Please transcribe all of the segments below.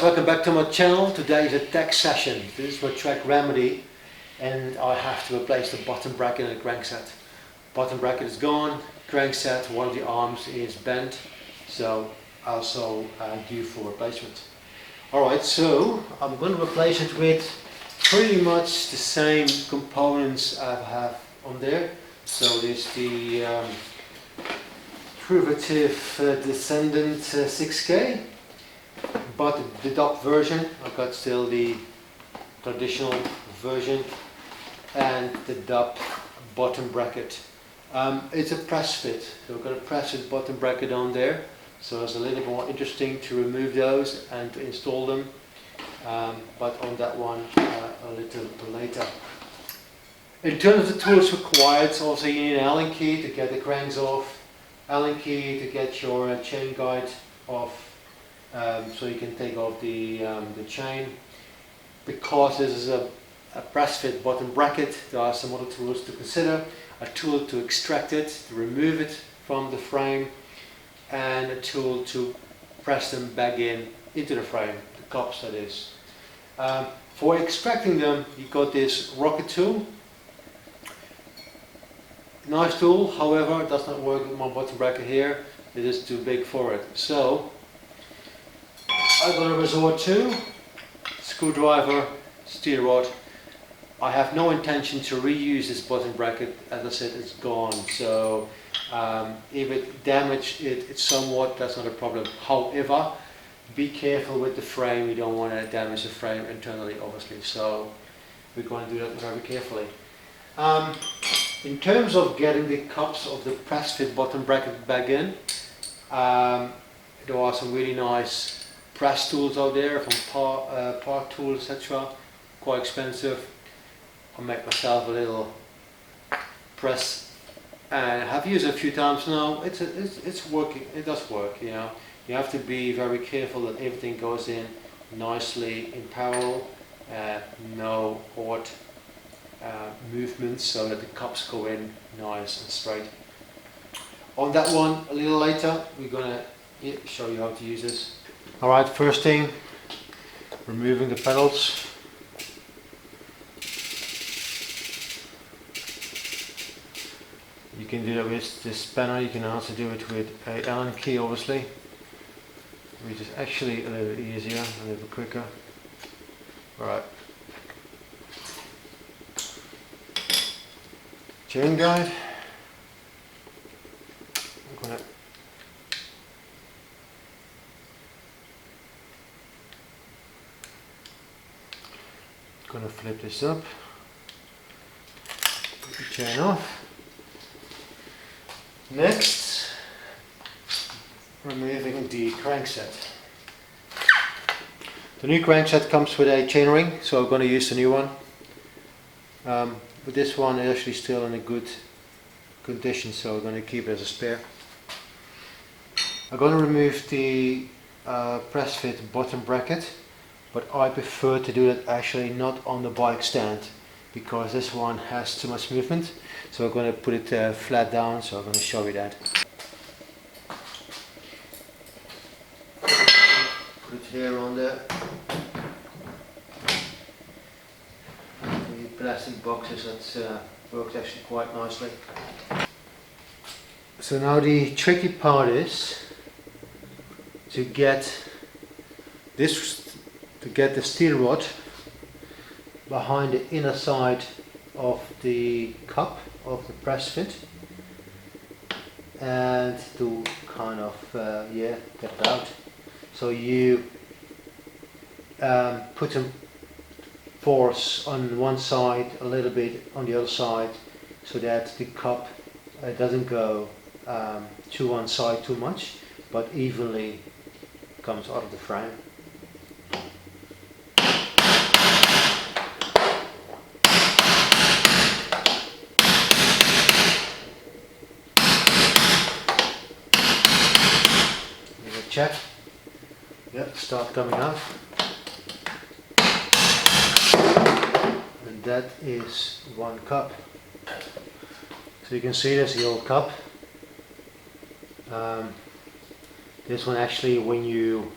welcome back to my channel. Today is a tech session. This is my track remedy and I have to replace the bottom bracket in the crankset. Bottom bracket is gone, crankset, one of the arms is bent, so also due for replacement. Alright, so I'm going to replace it with pretty much the same components I have on there. So there's the Truvativ Descendant 6K. But the DOP version, I've got still the traditional version and the DOP bottom bracket. It's a press fit, so we're going to press this bottom bracket on there, so it's a little more interesting to remove those and to install them, but on that one a little later. In terms of the tools required, also you need an Allen key to get the cranks off, Allen key to get your chain guide off, so you can take off the chain. Because this is a press fit bottom bracket, there are some other tools to consider. A tool to extract it, to remove it from the frame, and a tool to press them back into the frame, the cups that is. For extracting them, you got this rocket tool. Nice tool, however it does not work with my bottom bracket here. It is too big for it. So I'm going to resort to screwdriver, steel rod. I have no intention to reuse this bottom bracket. As I said, it's gone. So if it damaged it somewhat, that's not a problem. However, be careful with the frame. You don't want to damage the frame internally, obviously. So we're going to do that very carefully. In terms of getting the cups of the press fit bottom bracket back in, there are some really nice press tools out there from Park Tools, etc. Quite expensive. I make myself a little press, and I have used it a few times now. It's working. It does work. You know, you have to be very careful that everything goes in nicely in parallel, no odd movements, so that the cups go in nice and straight. On that one, a little later, we're gonna show you how to use this. Alright, first thing, removing the pedals. You can do that with this spanner, you can also do it with a Allen key, obviously, which is actually a little easier, a little quicker. Alright. Chain guide. I'm gonna flip this up, put the chain off. Next, removing the crankset. The new crankset comes with a chain ring, so I'm going to use the new one. But this one is actually still in a good condition, so I'm going to keep it as a spare. I'm going to remove the press fit bottom bracket, but I prefer to do that actually not on the bike stand, because this one has too much movement. So I'm going to put it flat down, so I'm going to show you that. Put it here on the plastic boxes. That works actually quite nicely. So now the tricky part is to get the steel rod behind the inner side of the cup of the press fit, and to kind of get it out. So you put some force on one side, a little bit on the other side, so that the cup doesn't go to one side too much, but evenly comes out of the frame. Check. Yep, start coming out. And that is one cup. So you can see there's the old cup. This one actually, when you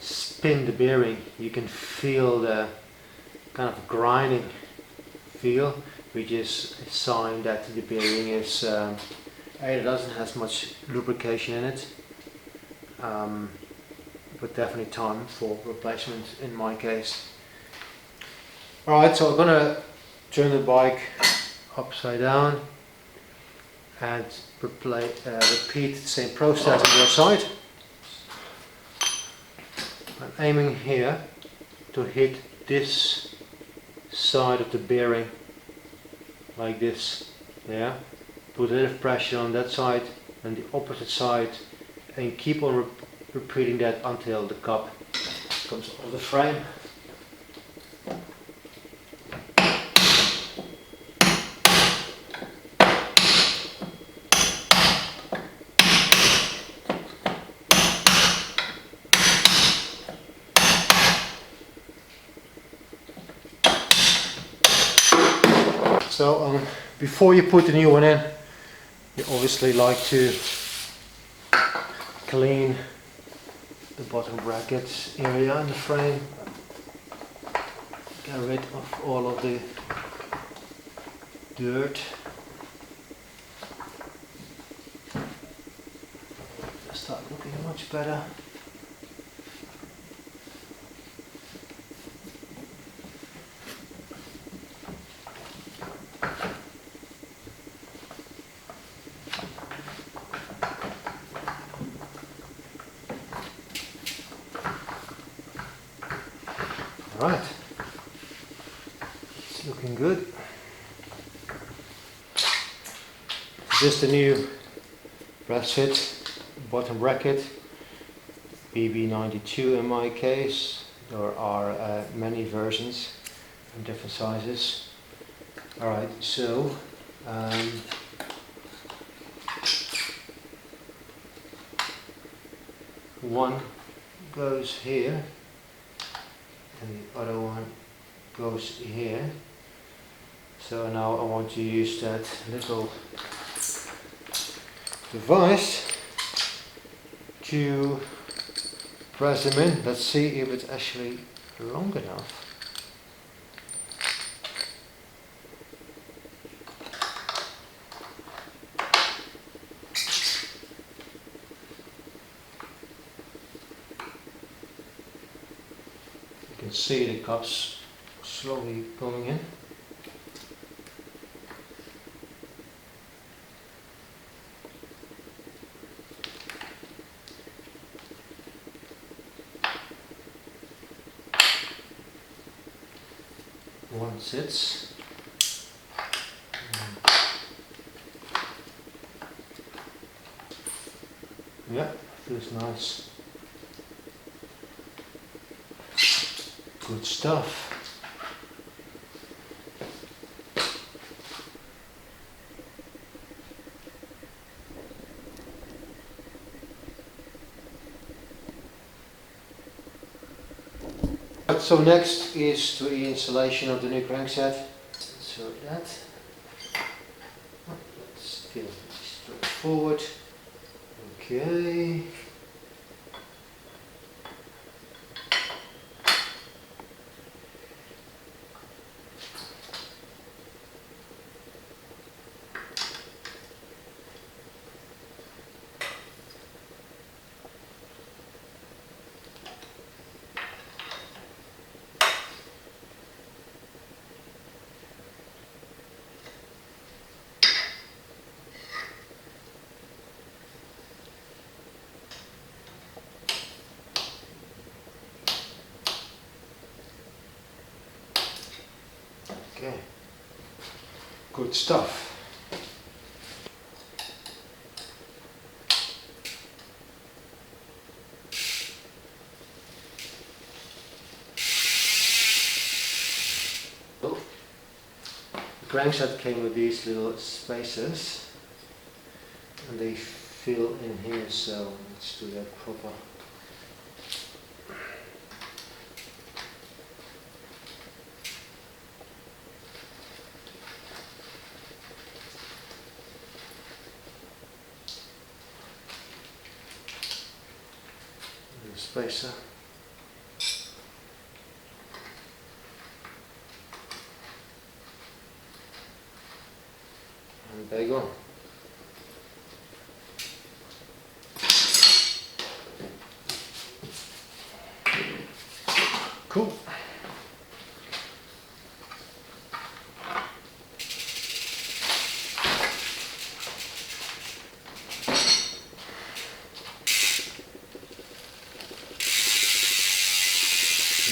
spin spin the bearing, you can feel the kind of grinding feel, which is a sign that the bearing is it doesn't have much lubrication in it, but definitely time for replacement in my case. Alright, so I'm gonna turn the bike upside down and repeat the same process on the other side. I'm aiming here to hit this side of the bearing like this, yeah. Put a little pressure on that side and the opposite side, and keep on repeating that until the cup comes off the frame. So before you put the new one in, you obviously like to clean the bottom bracket area in the frame. Get rid of all of the dirt. Start looking much better. Alright, it's looking good. Just a new brass fit, bottom bracket, BB92 in my case. There are many versions in different sizes. Alright, so one goes here and the other one goes here. So now I want to use that little device to press them in. Let's see if it's actually long enough. You can see the cups slowly going in. One sits. Yeah, feels nice. Good stuff. So next is to the installation of the new crankset. Insert that. Let's feel straightforward. Okay. Okay, good stuff. The crankset came with these little spacers and they fill in here, so let's do that proper. Spacer. And there you go. Cool.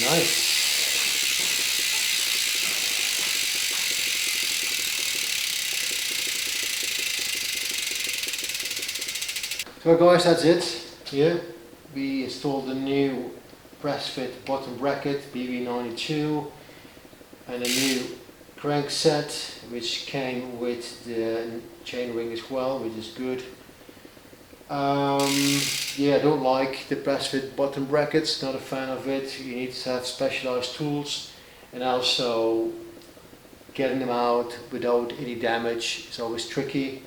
Nice. So guys, that's it. Here we installed the new press fit bottom bracket BB92 and a new crank set which came with the chain ring as well, which is good. Yeah, I don't like the press fit bottom brackets, not a fan of it. You need to have specialized tools, and also getting them out without any damage is always tricky.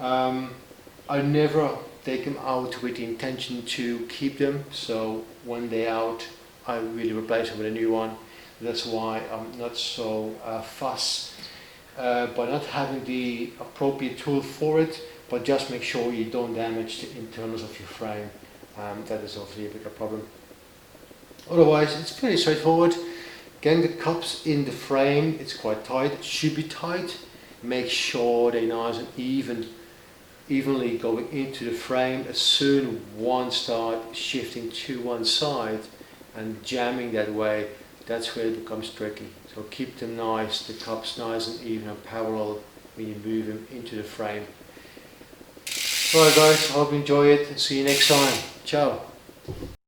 I never take them out with the intention to keep them, so when they're out I really replace them with a new one. That's why I'm not so fussed by not having the appropriate tool for it, but just make sure you don't damage the internals of your frame. That is obviously a bigger problem. Otherwise it's pretty straightforward. Getting the cups in the frame, it's quite tight, it should be tight. Make sure they're nice and evenly going into the frame. As soon as one starts shifting to one side and jamming that way, that's where it becomes tricky. So keep them nice, the cups nice and even and parallel when you move them into the frame. Alright guys, I hope you enjoy it and see you next time. Ciao.